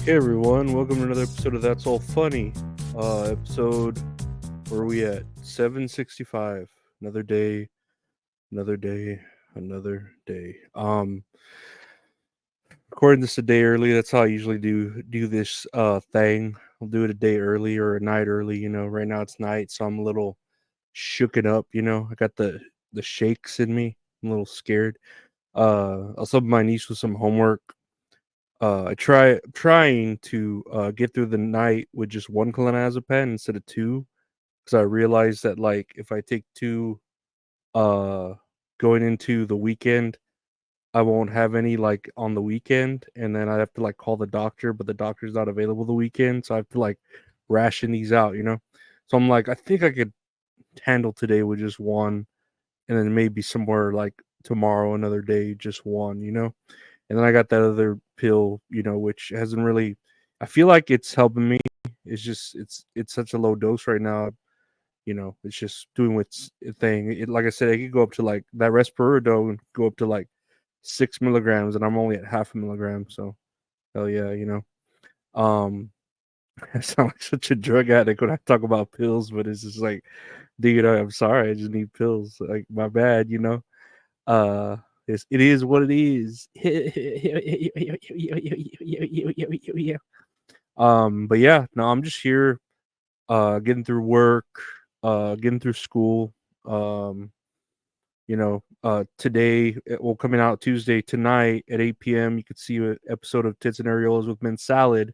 Hey everyone, welcome to another episode of That's All Funny. Episode, where are we at? 765. Another day, another day, another day. Recording this a day early. That's how I usually do this thing. I'll do it a day early or a night early. Right now it's night, so I'm a little shooken up. I got the shakes in me. I'm a little scared. I was helping my niece with some homework. Trying to get through the night with just one clonazepam instead of two, because I realized that, like, if I take two uh going into the weekend, I won't have any, like, on the weekend, and then I have to, like, call the doctor, but the doctor's not available the weekend, so I have to, like, ration these out. So I'm like, I think I could handle today with just one, and then maybe somewhere like tomorrow, another day, just one. And then I got that other pill, which hasn't really. I feel like it's helping me. It's just it's such a low dose right now. It's just doing its thing. Like I said, it could go up to, like, that Risperidone and go up to like 6 milligrams, and I'm only at half a milligram. So hell yeah. I sound like such a drug addict when I talk about pills, but it's just like, dude, I'm sorry, I just need pills. Like, my bad. Uh, it is what it is. But yeah, no, I'm just here, getting through work, getting through school. Um, today, coming out Tuesday tonight at 8 p.m. You could see an episode of Tits and Areolas with Mint Salad.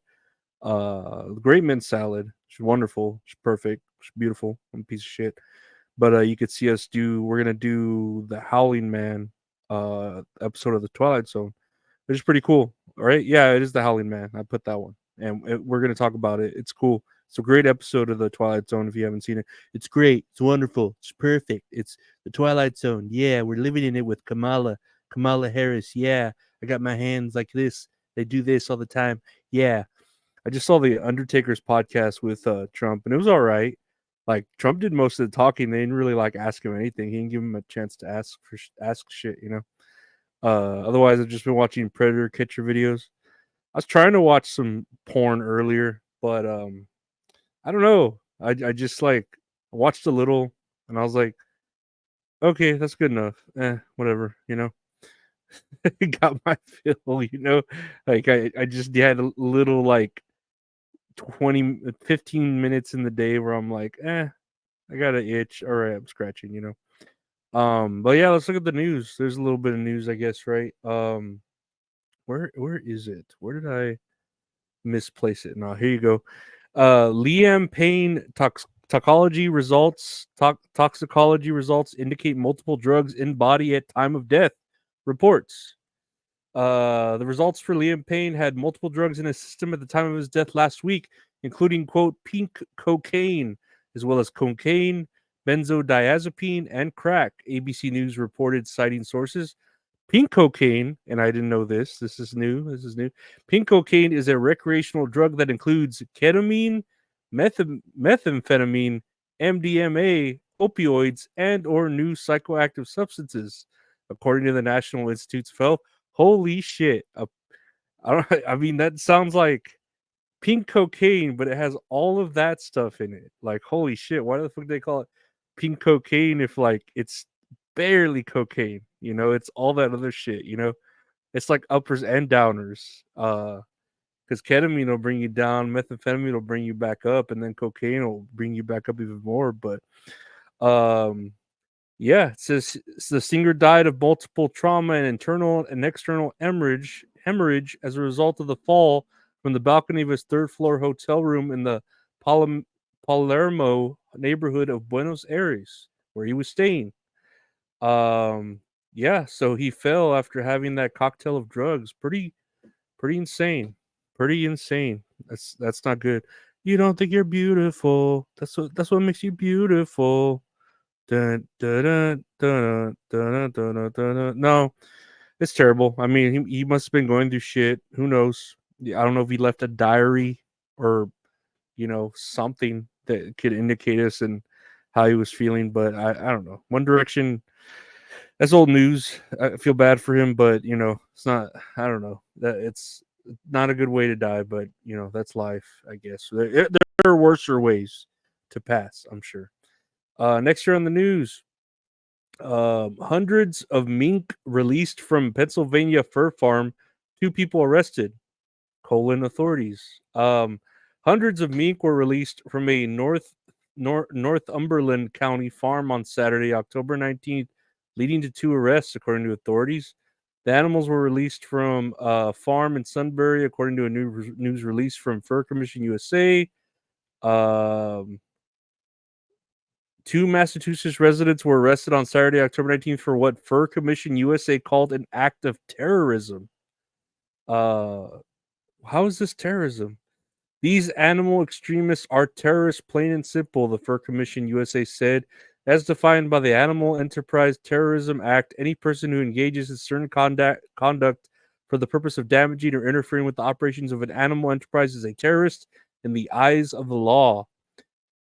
Great mint salad. She's wonderful. She's perfect. She's beautiful. I'm a piece of shit. But you could see us do. We're gonna do the Howling Man episode of the Twilight Zone, which is pretty cool. All right, yeah, it is the Howling Man. I put that one, and we're gonna talk about it. It's cool. It's a great episode of the Twilight Zone. If you haven't seen it, it's great. It's wonderful. It's perfect. It's the Twilight Zone. Yeah, we're living in it with Kamala Harris. Yeah, I got my hands like this. They do this all the time. Yeah, I just saw the Undertaker's podcast with Trump, and it was all right. Like, Trump did most of the talking. They didn't really, like, ask him anything. He didn't give him a chance to ask shit. Otherwise, I've just been watching Predator Catcher videos. I was trying to watch some porn earlier, but I don't know. I just, like, watched a little, and I was like, okay, that's good enough. Whatever. Got my fill. Like, I just had a little, like, 15 minutes in the day where I'm like, I got an itch. All right, I'm scratching. But yeah, let's look at the news. There's a little bit of news, I guess, right? Where is it? Where did I misplace it? No, here you go. Liam Payne toxicology results indicate multiple drugs in body at time of death. Reports. The results for Liam Payne had multiple drugs in his system at the time of his death last week, including, quote, pink cocaine, as well as cocaine, benzodiazepine, and crack. ABC News reported, citing sources. Pink cocaine, and I didn't know this. This is new. Pink cocaine is a recreational drug that includes ketamine, methamphetamine, MDMA, opioids, and/or new psychoactive substances, according to the National Institutes of Health. Holy shit! I don't. I mean, that sounds like pink cocaine, but it has all of that stuff in it. Like, holy shit! Why the fuck do they call it pink cocaine if, like, it's barely cocaine? It's all that other shit. It's like uppers and downers. Because ketamine will bring you down, methamphetamine will bring you back up, and then cocaine will bring you back up even more. But um, yeah, it says the singer died of multiple trauma and internal and external hemorrhage as a result of the fall from the balcony of his third floor hotel room in the Palermo neighborhood of Buenos Aires, where he was staying. Um, yeah, so he fell after having that cocktail of drugs. Pretty insane. Pretty insane. That's not good. You don't think you're beautiful. That's what makes you beautiful. Dun, dun, dun, dun, dun, dun, dun, dun, dun. No, it's terrible. I mean, he must have been going through shit. Who knows? I don't know if he left a diary or, something that could indicate us and how he was feeling, but I don't know. One Direction, that's old news. I feel bad for him, but it's not. I don't know. That Not a good way to die, but that's life, I guess. There are worser ways to pass, I'm sure. Next year on the news, hundreds of mink released from Pennsylvania fur farm. 2 people arrested. Authorities. Hundreds of mink were released from a Northumberland County farm on Saturday, October 19th, leading to 2 arrests, according to authorities. The animals were released from a farm in Sunbury, according to a news release from Fur Commission USA. Um, 2 Massachusetts residents were arrested on Saturday, October 19th, for what Fur Commission USA called an act of terrorism. Uh, how is this terrorism? These animal extremists are terrorists, plain and simple, the Fur Commission USA said. As defined by the Animal Enterprise Terrorism Act, any person who engages in certain conduct for the purpose of damaging or interfering with the operations of an animal enterprise is a terrorist in the eyes of the law.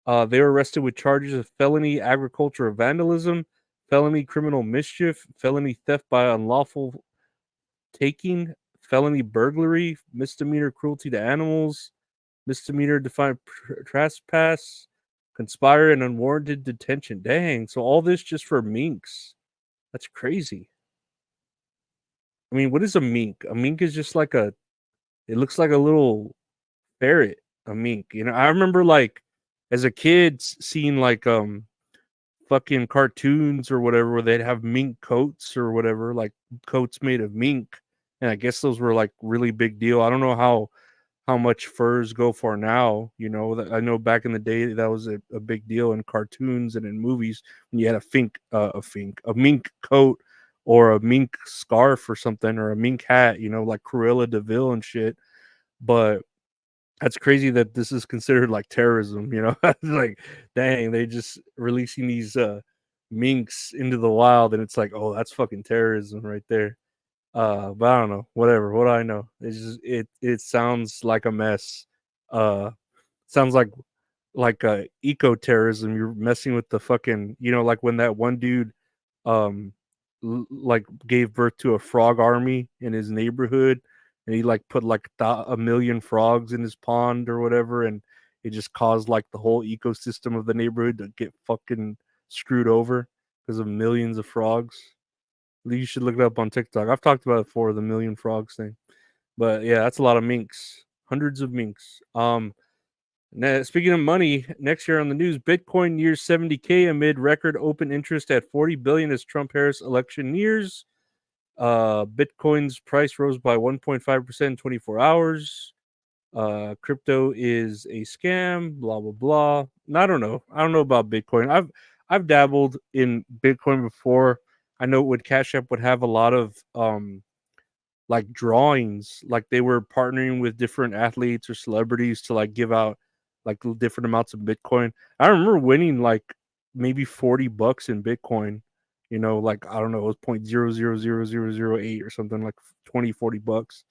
They were arrested with charges of felony agricultural vandalism, felony criminal mischief, felony theft by unlawful taking, felony burglary, misdemeanor cruelty to animals, misdemeanor defined trespass, conspire, and unwarranted detention. Dang. So all this just for minks. That's crazy. I mean, what is a mink? A mink is just like it looks like a little ferret, a mink. I remember like as a kid seeing like fucking cartoons or whatever where they'd have mink coats or whatever, like coats made of mink. And I guess those were like really big deal. I don't know how much furs go for now. I know back in the day that was a big deal in cartoons and in movies when you had a mink coat or a mink scarf or something, or a mink hat, like Cruella DeVille and shit. But that's crazy that this is considered like terrorism. Like, dang, they just releasing these minks into the wild, and it's like, oh, that's fucking terrorism right there. But I don't know. Whatever. What do I know? It's just it sounds like a mess. Sounds like eco terrorism. You're messing with the fucking, like when that one dude um like gave birth to a frog army in his neighborhood, and he like put like a million frogs in his pond or whatever, and it just caused like the whole ecosystem of the neighborhood to get fucking screwed over because of millions of frogs. You should look it up on TikTok. I've talked about it before, the million frogs thing. But yeah, that's a lot of minks. Hundreds of minks. Speaking of money, next year on the news, Bitcoin nears 70K amid record open interest at 40 billion as Trump-Harris election nears. Bitcoin's price rose by 1.5% in 24 hours. Crypto is a scam, blah blah blah. I don't know. I don't know about Bitcoin. I've dabbled in Bitcoin before. I know when Cashapp would have a lot of like drawings, like they were partnering with different athletes or celebrities to like give out like different amounts of Bitcoin. I remember winning like maybe $40 in Bitcoin. Like I don't know, it was 0.000008 or something, like 20-40 bucks.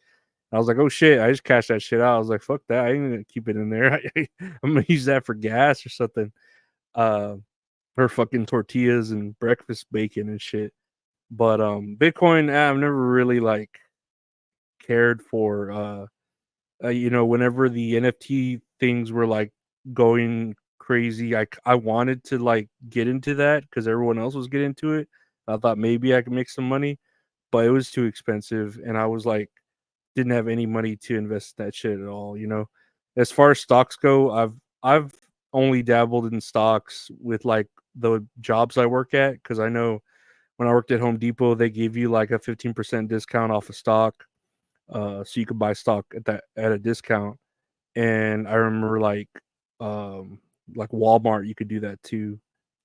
I was like, oh shit, I just cashed that shit out. I was like, fuck that. I ain't gonna keep it in there. I'm gonna use that for gas or something. Uh or fucking tortillas and breakfast bacon and shit. But Bitcoin, I've never really like cared for whenever the NFT things were like going crazy, I wanted to like get into that because everyone else was getting into it. I thought maybe I could make some money, but it was too expensive, and I was like, didn't have any money to invest in that shit at all. As far as stocks go, I've only dabbled in stocks with like the jobs I work at, because I know when I worked at Home Depot, they gave you like a 15% discount off a stock, so you could buy stock at a discount. And I remember like Walmart, you could do that too,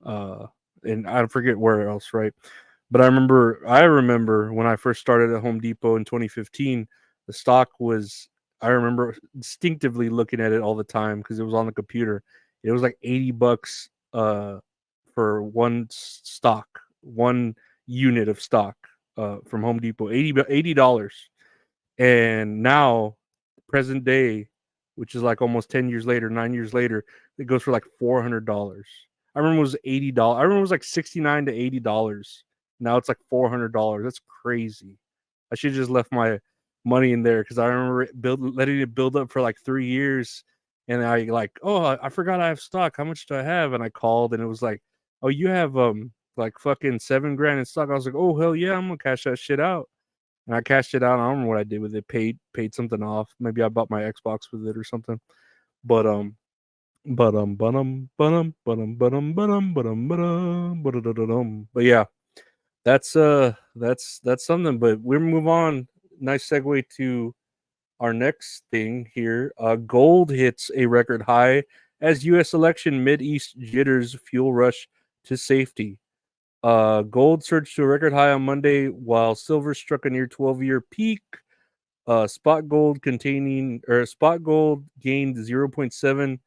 uh, and I forget where else, right? But I remember when I first started at Home Depot in 2015, the stock was. I remember instinctively looking at it all the time because it was on the computer. It was like $80 for one stock, one unit of stock from Home Depot, $80. And now, present day, which is like almost 10 years later, 9 years later, it goes for like $400. I remember it was $80. I remember it was like 69 to $80. Now it's like $400. That's crazy. I should have just left money in there because I remember letting it build up for like 3 years, and I like, oh, I forgot I have stock. How much do I have? And I called, and it was like, oh, you have like fucking 7 grand in stock. I was like, oh hell yeah, I'm gonna cash that shit out. And I cashed it out. I don't remember what I did with it. Paid something off. Maybe I bought my Xbox with it or something. But but yeah, that's something. But we'll move on. Nice segue to our next thing here. Gold hits a record high as U.S. election mid-east jitters fuel rush to safety. Gold surged to a record high on Monday, while silver struck a near 12-year peak. Spot gold gained 0.7%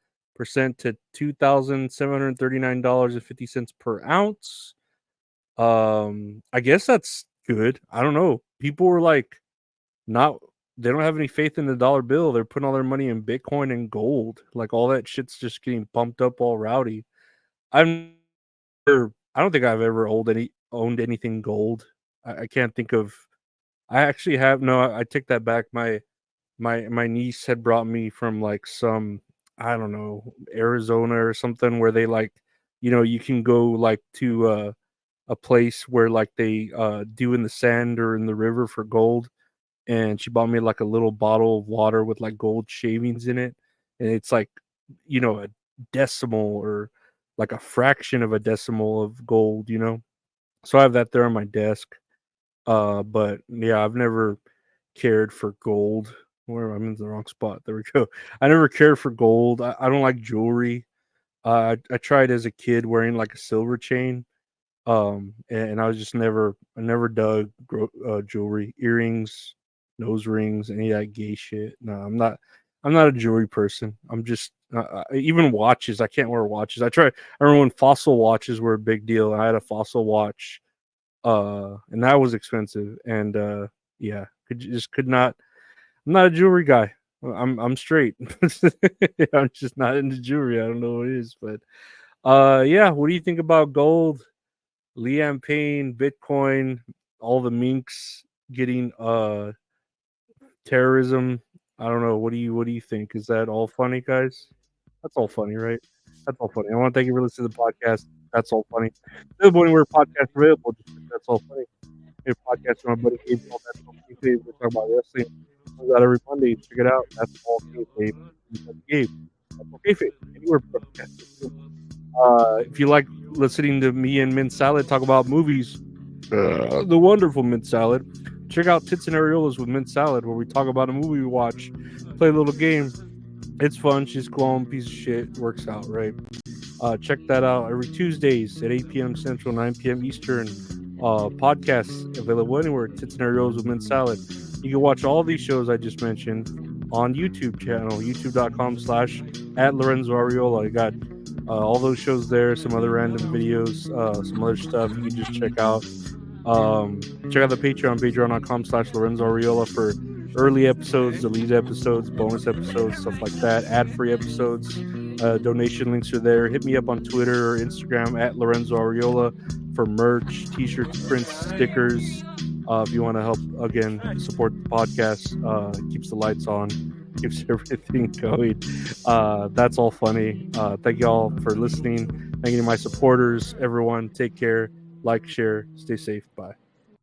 to $2,739.50 per ounce. I guess that's good. I don't know. People were like, not they don't have any faith in the dollar bill. They're putting all their money in Bitcoin and gold. Like all that shit's just getting pumped up all rowdy. I've I don't think I've ever owned anything gold. I can't think of. I actually have no. I take that back. My niece had brought me from like some, I don't know, Arizona or something, where they like, you can go like to a place where like they do in the sand or in the river for gold. And she bought me like a little bottle of water with like gold shavings in it, and it's like, a decimal or like a fraction of a decimal of gold. So I have that there on my desk. But yeah, I've never cared for gold. Where I'm in the wrong spot. There we go. I never cared for gold. I don't like jewelry. I tried as a kid wearing like a silver chain. And I was just I never dug jewelry, earrings, nose rings, any of that gay shit. No, I'm not a jewelry person. I'm just even watches. I can't wear watches. I remember when fossil watches were a big deal. I had a fossil watch, and that was expensive. And yeah, could not. I'm not a jewelry guy. I'm straight. I'm just not into jewelry. I don't know what it is, but yeah. What do you think about gold? Liam Payne, Bitcoin, all the minks getting terrorism. I don't know. What do you think? Is that all funny, guys? That's all funny, right? That's all funny. I want to thank you for listening to the podcast. That's all funny. There's one where podcast available. Just that's all funny. A podcast from my buddy Gabe called That's All Kayfabe. We talk about wrestling. Comes out every Monday. Check it out. That's all Kayfabe. That's Gabe. That's all Kayfabe. Anywhere podcast. If you like listening to me and Mint Salad talk about movies, the wonderful Mint Salad, check out Tits and Areolas with Mint Salad, where we talk about a movie we watch, play a little game. It's fun. She's glowing piece of shit. Works out, right? Check that out every Tuesdays at 8 p.m. Central, 9 p.m. Eastern. Podcasts available anywhere. Tits and Areolas with Mint Salad. You can watch all these shows I just mentioned on YouTube channel, youtube.com/at Lorenzo Ariola. I got all those shows there, some other random videos, some other stuff you can just check out. Check out the patreon.com/Lorenzo Ariola for early episodes, deleted episodes, bonus episodes, stuff like that, ad-free episodes. Donation links are there. Hit me up on Twitter or Instagram at Lorenzo Ariola for merch, t-shirts, prints, stickers. If you want to help, again, support the podcast, keeps the lights on, keeps everything going. That's all funny. Thank you all for listening. Thank you to my supporters. Everyone, take care, like, share, stay safe. Bye.